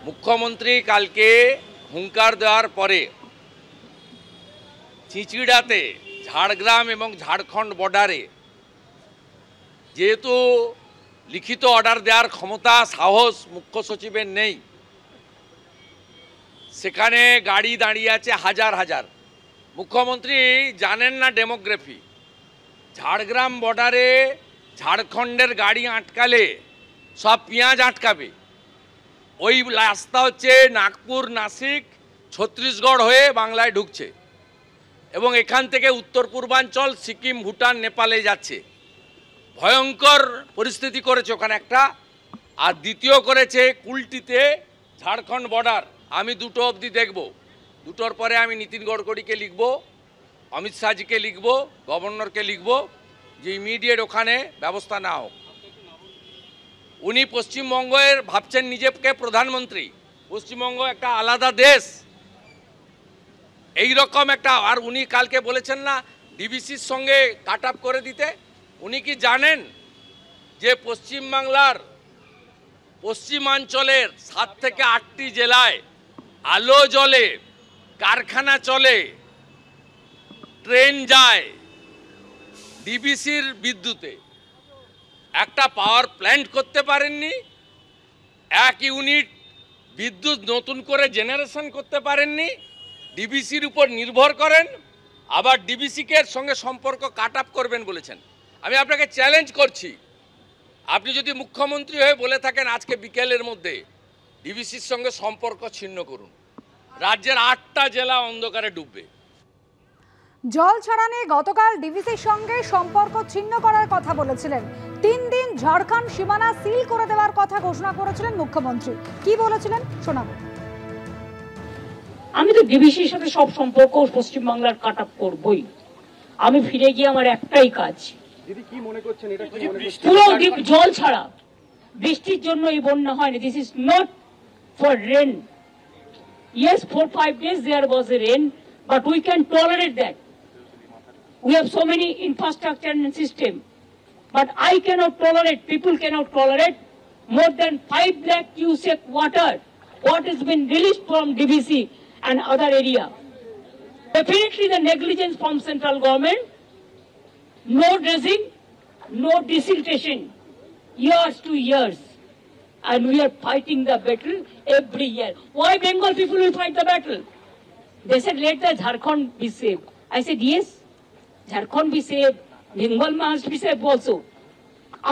মুখ্যমন্ত্রী কালকে হুঙ্কার দেওয়ার পরে চিচিড়াতে ঝাড়গ্রাম এবং ঝাড়খণ্ড বর্ডারে যেহেতু লিখিত অর্ডার দেওয়ার ক্ষমতা সাহস মুখ্য সচিবের নেই, সেখানে গাড়ি দাঁড়িয়ে আছে হাজার হাজার। মুখ্যমন্ত্রী জানেন না ডেমোগ্রাফি। ঝাড়গ্রাম বর্ডারে ঝাড়খণ্ডের গাড়ি আটকালে সব পেঁয়াজ আটকাবে। ওই রাস্তা হচ্ছে নাগপুর, নাসিক, ছত্তিশগড় হয়ে বাংলায় ঢুকছে এবং এখান থেকে উত্তর পূর্বাঞ্চল, সিকিম, ভুটান, নেপালে যাচ্ছে। ভয়ঙ্কর পরিস্থিতি করেছে ওখানে একটা। আর দ্বিতীয় করেছে কুলটিতে ঝাড়খণ্ড বর্ডার। আমি 2টো অবধি দেখব, 2টোর পরে আমি নীতিন গডকরিকে লিখব, অমিত শাহজিকে লিখব, গভর্নরকে লিখব যে ইমিডিয়েট ওখানে ব্যবস্থা না হোক। উনি পশ্চিমবঙ্গের ভাবছেন নিজেকে প্রধানমন্ত্রী। পশ্চিমবঙ্গ একটা আলাদা দেশ, এই রকম একটা। আর উনি কালকে বলেছেন না ডিবিসির সঙ্গে কাট আপ করে দিতে। উনি কি জানেন যে পশ্চিমবাংলার পশ্চিমাঞ্চলের 7 থেকে 8টি জেলায় আলো জ্বলে, কারখানা চলে, ট্রেন যায় ডিবিসির বিদ্যুতে? একটা পাওয়ার প্ল্যান্ট করতে পারেননি, 1 ইউনিট বিদ্যুৎ নতুন করে জেনারেশন করতে পারেননি, ডিবিসির উপর নির্ভর করেন। আবার ডিবিসিকে সঙ্গে সম্পর্ক কাট আপ করবেন বলেছেন। আমি আপনাকে চ্যালেঞ্জ করছি, আপনি যদি মুখ্যমন্ত্রী হয়ে বলে থাকেন আজকে বিকেলের মধ্যে ডিবিসির সঙ্গে সম্পর্ক ছিন্ন করুন, রাজ্যের 8টা জেলা অন্ধকারে ডুববে। জল ছাড়া নিয়ে গতকাল ডিবিসির সঙ্গে সম্পর্ক ছিন্ন করার কথা বলেছিলেন। 3 দিন ঝাড়খণ্ড সীমানা সিল করে দেওয়ার কথা ঘোষণা করেছিলেন মুখ্যমন্ত্রী। কি বলেছিলেন শোনাবো। আমি তো ডিবিসির সাথে সব সম্পর্ক পশ্চিমবাংলার কাট আপ করবই। আমি ফিরে গিয়ে আমার একটাই কাজ, পুরো জল ছাড়া বৃষ্টির জন্য এই বন্যা হয়নি। This is not for rain. Yes, 4-5 days there was a rain, but we can tolerate that. We have so many infrastructure and system, but I cannot tolerate, people cannot tolerate more than 5 lakh cubic water what has been released from DBC and other area. Definitely the negligence from central government, no dredging, no desiltation, years to years. And we are fighting the battle every year. Why Bengal people will fight the battle? They said let the Jharkhand be saved. I said yes, Jharkhand be saved, Bengal must be saved also.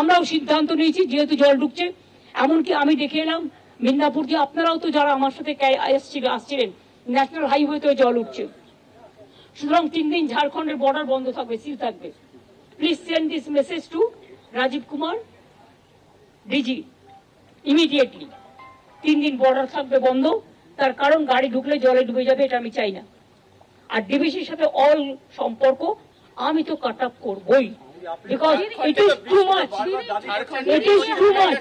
আমরাও সিদ্ধান্ত নিয়েছি যেহেতু জল ঢুকছে। এমনকি আমি দেখে এলাম মিদনাপুর যে আপনারাও তো যারা আমার সাথে আসছিলেন, ন্যাশনাল হাইওয়েতেও জল উঠছে। সুতরাং 3 দিন ঝাড়খণ্ডের বর্ডার বন্ধ থাকবে, সিল থাকবে। Please send this message to Rajiv Kumar DG immediately. 3 দিন বর্ডার থাকবে বন্ধ, তার কারণ গাড়ি ঢুকলে জলে ডুবে যাবে, এটা আমি চাই না। আর ডিবিসির সাথে অল সম্পর্ক আমি তো কাট আপ করবই, because it is too much, it is too much.